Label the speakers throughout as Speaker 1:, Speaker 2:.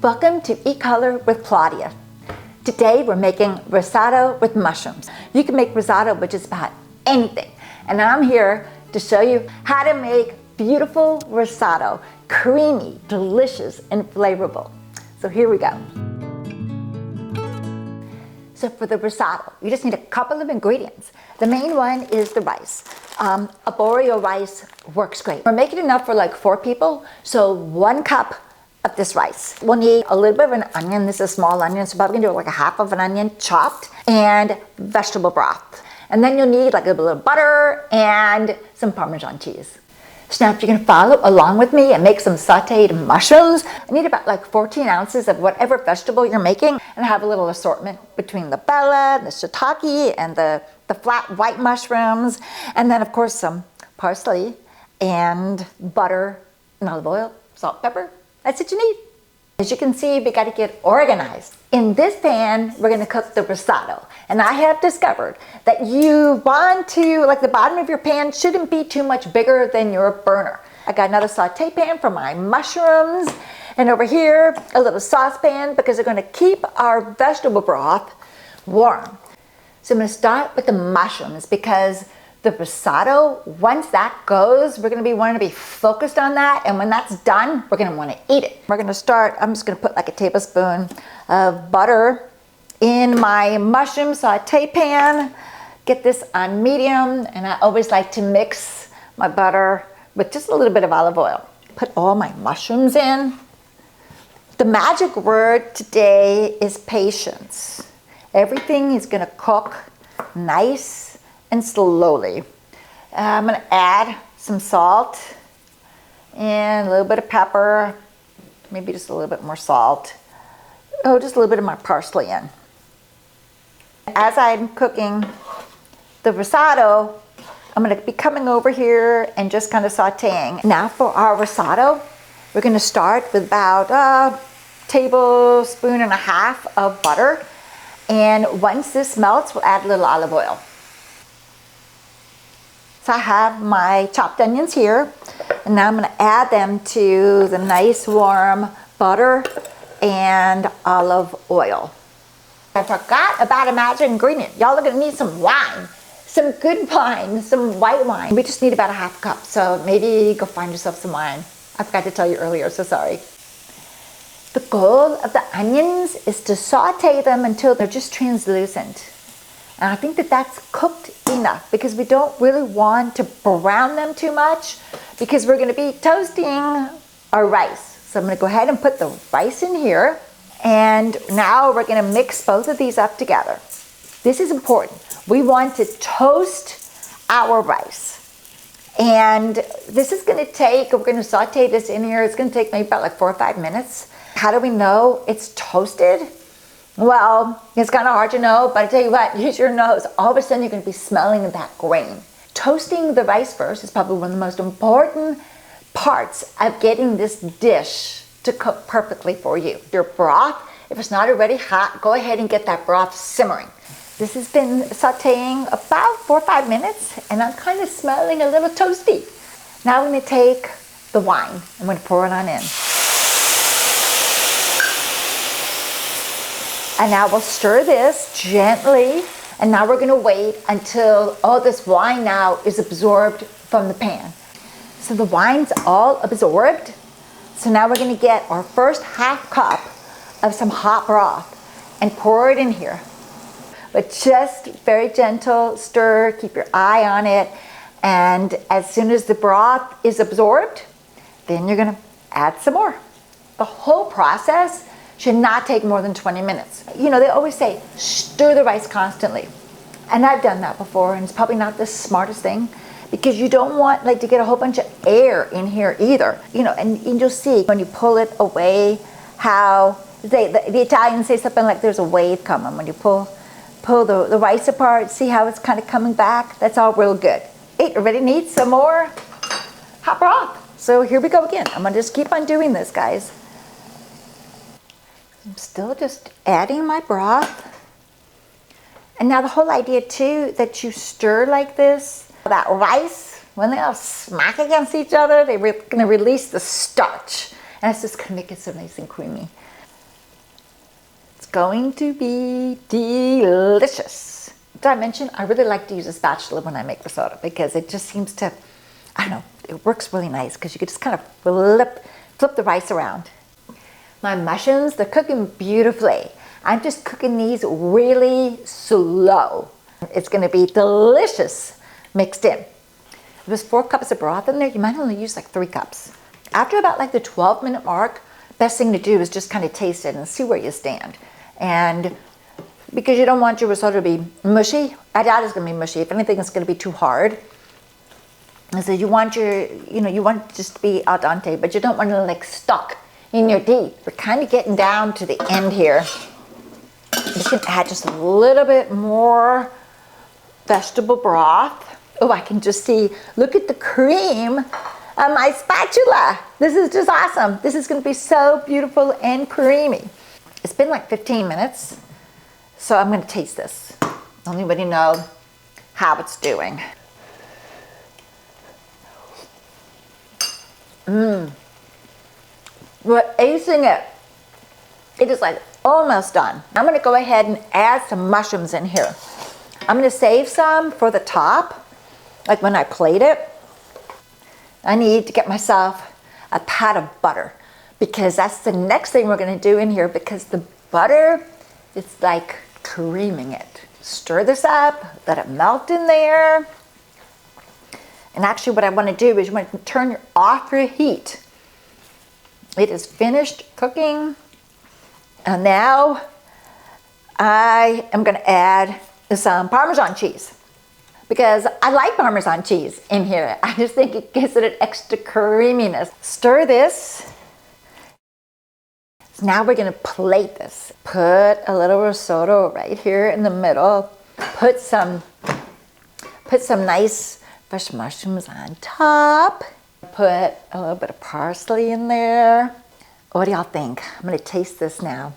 Speaker 1: Welcome to Eat Color with Claudia. Today we're making risotto with mushrooms. You can make risotto with just about anything. And I'm here to show you how to make beautiful risotto, creamy, delicious, and flavorful. So here we go. So for the risotto, you just need a couple of ingredients. The main one is the rice. Arborio rice works great. We're making enough for like 4 people, so 1 cup of this rice. We'll need a little bit of an onion. This is a small onion, so probably gonna do like a half of an onion chopped, and vegetable broth. And then you'll need like a little butter and some Parmesan cheese. So now if you're gonna follow along with me and make some sautéed mushrooms, I need about like 14 ounces of whatever vegetable you're making, and have a little assortment between the bella, the shiitake, and the flat white mushrooms. And then of course some parsley and butter and olive oil, salt, pepper. That's what you need. As you can see, we got to get organized. In this pan, we're going to cook the risotto. And I have discovered that you want to, like the bottom of your pan shouldn't be too much bigger than your burner. I got another saute pan for my mushrooms. And over here, a little saucepan because we're going to keep our vegetable broth warm. So I'm going to start with the mushrooms because the risotto, once that goes, we're going to want to be focused on that, and when that's done, we're going to want to eat it. We're going to start, I'm just going to put like a tablespoon of butter in my mushroom saute pan. Get this on medium, and I always like to mix my butter with just a little bit of olive oil. Put all my mushrooms in. The magic word today is patience. Everything is going to cook nice and slowly. I'm going to add some salt and a little bit of pepper, maybe just a little bit more salt. Oh, just a little bit of my parsley in. As I'm cooking the risotto, I'm going to be coming over here and just kind of sauteing. Now for our risotto, we're going to start with about a tablespoon and a half of butter. And once this melts, we'll add a little olive oil. So I have my chopped onions here, and now I'm going to add them to the nice warm butter and olive oil. I forgot about a magic ingredient. Y'all are going to need some wine, some good wine, some white wine. We just need about a half cup, so maybe go find yourself some wine. I forgot to tell you earlier, so sorry. The goal of the onions is to saute them until they're just translucent. And I think that that's cooked enough because we don't really want to brown them too much because we're going to be toasting our rice. So I'm going to go ahead and put the rice in here. And now we're going to mix both of these up together. This is important. We want to toast our rice. And this is going to take, we're going to saute this in here. It's going to take maybe about like 4 or 5 minutes. How do we know it's toasted? Well, it's kind of hard to know, but I tell you what, use your nose. All of a sudden, you're going to be smelling that grain. Toasting the rice first is probably one of the most important parts of getting this dish to cook perfectly for you. Your broth, if it's not already hot, go ahead and get that broth simmering. This has been sauteing about 4 or 5 minutes, and I'm kind of smelling a little toasty. Now I'm going to take the wine. I'm going to pour it on in. And now we'll stir this gently, and now we're going to wait until all this wine now is absorbed from the pan. So the wine's all absorbed. So now we're going to get our first half cup of some hot broth and pour it in here. But just very gentle stir, keep your eye on it, and as soon as the broth is absorbed, then you're going to add some more. The whole process should not take more than 20 minutes. You know, they always say, stir the rice constantly. And I've done that before, and it's probably not the smartest thing because you don't want like to get a whole bunch of air in here either. You know, and you'll see when you pull it away how the Italians say something like there's a wave coming. When you pull the rice apart, see how it's kind of coming back? That's all real good. It already needs some more hot broth. So here we go again. I'm gonna just keep on doing this, guys. I'm still just adding my broth. And now the whole idea too, that you stir like this, that rice, when they all smack against each other, they're going to release the starch. And it's just going to make it so nice and creamy. going to be delicious. Did I mention I really like to use a spatula when I make risotto because it just seems to, I don't know, it works really nice because you can just kind of flip the rice around. My mushrooms, they're cooking beautifully. I'm just cooking these really slow. It's gonna be delicious mixed in. There's 4 cups of broth in there. You might only use like 3 cups. After about like the 12-minute mark, best thing to do is just kind of taste it and see where you stand. And because you don't want your risotto to be mushy, I doubt it's gonna be mushy. If anything, it's gonna be too hard. And so you want your, you want it just to be al dente, but you don't want it like stuck in your teeth. We're kind of getting down to the end here. I'm just gonna add just a little bit more vegetable broth. Oh, I can just see, look at the cream on my spatula. This is just awesome. This is gonna be so beautiful and creamy. It's been like 15 minutes, so I'm gonna taste this. Let anybody know how it's doing. We're acing it. It is like almost done. I'm gonna go ahead and add some mushrooms in here. I'm gonna save some for the top, like when I plate it. I need to get myself a pat of butter because that's the next thing we're gonna do in here because the butter is like creaming it. Stir this up, let it melt in there. And actually what I wanna do is you want to turn off your heat. It is finished cooking. And now I am gonna add some Parmesan cheese because I like Parmesan cheese in here. I just think it gives it an extra creaminess. Stir this. So now we're gonna plate this. Put a little risotto right here in the middle. Put some nice fresh mushrooms on top. Put a little bit of parsley in there. What do y'all think? I'm gonna taste this now.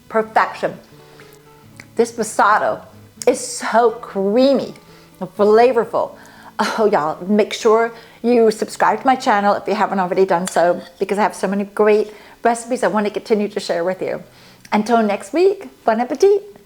Speaker 1: Perfection. This risotto is so creamy and flavorful. Oh, y'all, make sure you subscribe to my channel if you haven't already done so because I have so many great recipes I want to continue to share with you. Until next week, bon appetit.